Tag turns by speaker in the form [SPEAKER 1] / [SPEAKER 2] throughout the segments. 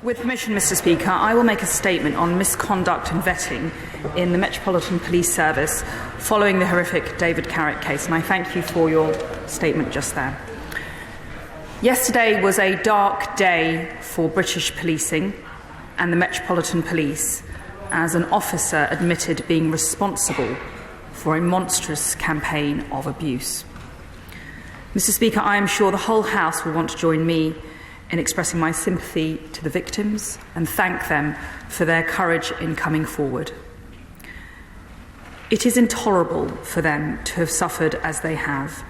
[SPEAKER 1] With permission, Mr. Speaker, I will make a statement on misconduct and vetting in the Metropolitan Police Service following the horrific David Carrick case, and I thank you for your statement just there. Yesterday was a dark day for British policing and the Metropolitan Police, as an officer admitted being responsible for a monstrous campaign of abuse. Mr. Speaker, I am sure the whole House will want to join me in expressing my sympathy to the victims and thank them for their courage in coming forward. It is intolerable for them to have suffered as they have.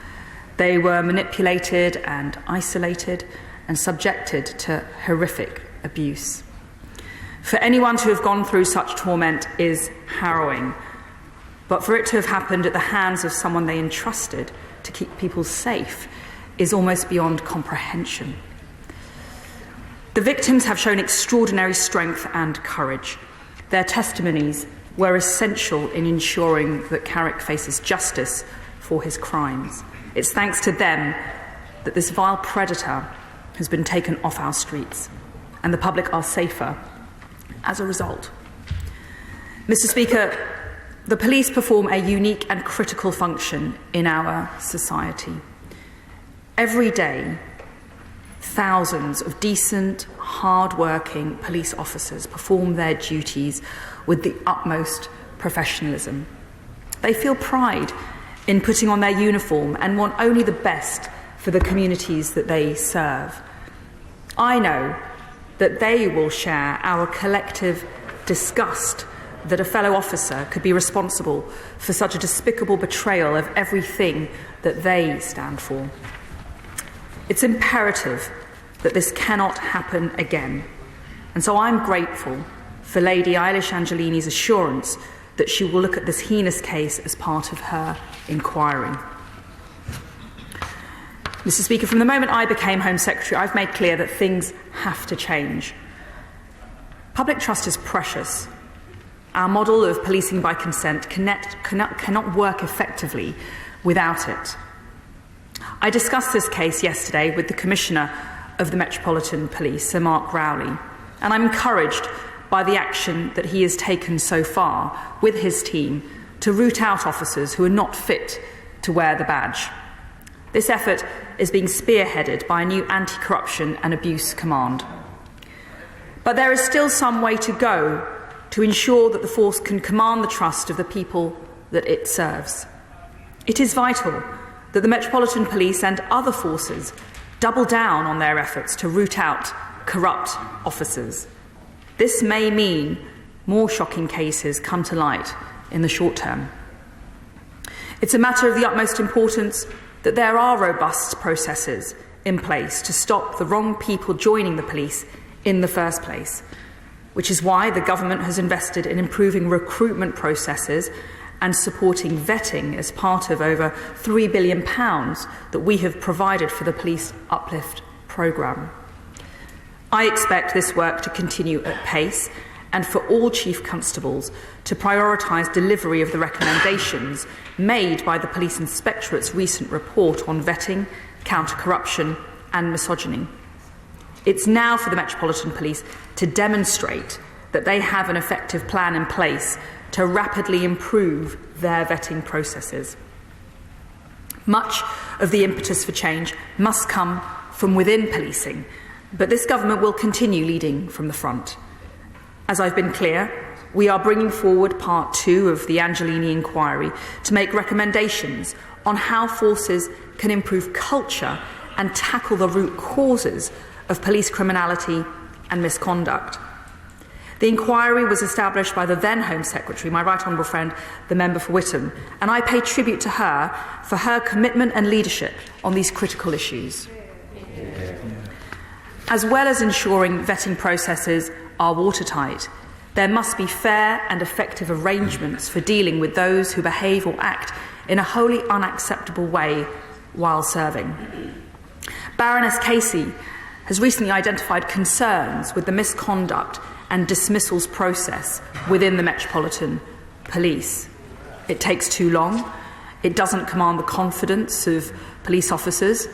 [SPEAKER 1] They were manipulated and isolated and subjected to horrific abuse. For anyone to have gone through such torment is harrowing, but for it to have happened at the hands of someone they entrusted to keep people safe is almost beyond comprehension. The victims have shown extraordinary strength and courage. Their testimonies were essential in ensuring that Carrick faces justice for his crimes. It's thanks to them that this vile predator has been taken off our streets, and the public are safer as a result. Mr. Speaker, the police perform a unique and critical function in our society. Every day, thousands of decent, hard-working police officers perform their duties with the utmost professionalism. They feel pride in putting on their uniform and want only the best for the communities that they serve. I know that they will share our collective disgust that a fellow officer could be responsible for such a despicable betrayal of everything that they stand for. It's imperative that this cannot happen again. And so I'm grateful for Lady Eilish Angelini's assurance that she will look at this heinous case as part of her inquiry. Mr. Speaker, from the moment I became Home Secretary, I've made clear that things have to change. Public trust is precious. Our model of policing by consent cannot work effectively without it. I discussed this case yesterday with the Commissioner of the Metropolitan Police, Sir Mark Rowley, and I'm encouraged by the action that he has taken so far with his team to root out officers who are not fit to wear the badge. This effort is being spearheaded by a new anti-corruption and abuse command. But there is still some way to go to ensure that the force can command the trust of the people that it serves. It is vital that the Metropolitan Police and other forces double down on their efforts to root out corrupt officers. This may mean more shocking cases come to light in the short term. It's a matter of the utmost importance that there are robust processes in place to stop the wrong people joining the police in the first place, which is why the government has invested in improving recruitment processes and supporting vetting as part of over £3 billion that we have provided for the Police Uplift programme. I expect this work to continue at pace and for all Chief Constables to prioritise delivery of the recommendations made by the Police Inspectorate's recent report on vetting, counter-corruption and misogyny. It's now for the Metropolitan Police to demonstrate that they have an effective plan in place to rapidly improve their vetting processes. Much of the impetus for change must come from within policing, but this government will continue leading from the front. As I've been clear, we are bringing forward Part 2 of the Angelini inquiry to make recommendations on how forces can improve culture and tackle the root causes of police criminality and misconduct. The inquiry was established by the then Home Secretary, my right honourable friend, the member for Whittam, and I pay tribute to her for her commitment and leadership on these critical issues. As well as ensuring vetting processes are watertight, there must be fair and effective arrangements for dealing with those who behave or act in a wholly unacceptable way while serving. Baroness Casey has recently identified concerns with the misconduct and dismissals process within the Metropolitan Police. It takes too long, it doesn't command the confidence of police officers,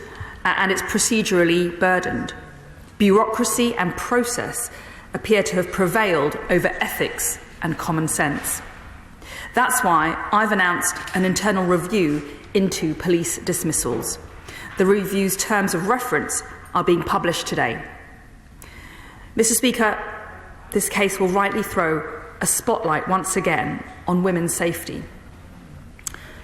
[SPEAKER 1] and it's procedurally burdened. Bureaucracy and process appear to have prevailed over ethics and common sense. That's why I've announced an internal review into police dismissals. The review's terms of reference are being published today. Mr. Speaker, this case will rightly throw a spotlight once again on women's safety.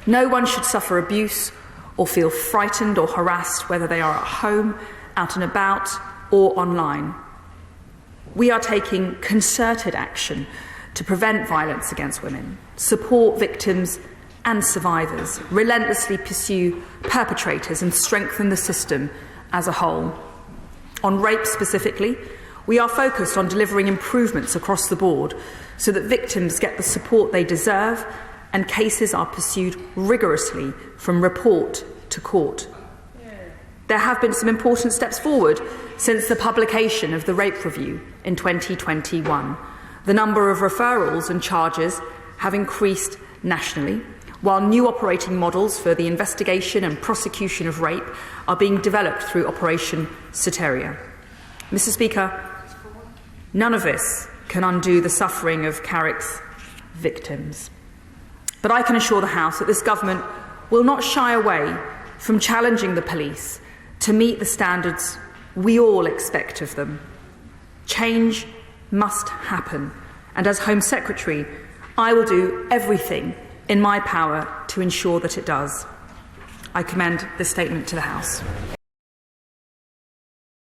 [SPEAKER 1] No one should suffer abuse or feel frightened or harassed, whether they are at home, out and about, or online. We are taking concerted action to prevent violence against women, support victims and survivors, relentlessly pursue perpetrators, and strengthen the system as a whole. On rape specifically, we are focused on delivering improvements across the board so that victims get the support they deserve and cases are pursued rigorously from report to court. There have been some important steps forward since the publication of the Rape Review in 2021. The number of referrals and charges have increased nationally, while new operating models for the investigation and prosecution of rape are being developed through Operation Soteria. Mr. Speaker, none of this can undo the suffering of Carrick's victims. But I can assure the House that this government will not shy away from challenging the police to meet the standards we all expect of them. Change must happen, and as Home Secretary, I will do everything in my power to ensure that it does. I commend this statement to the House.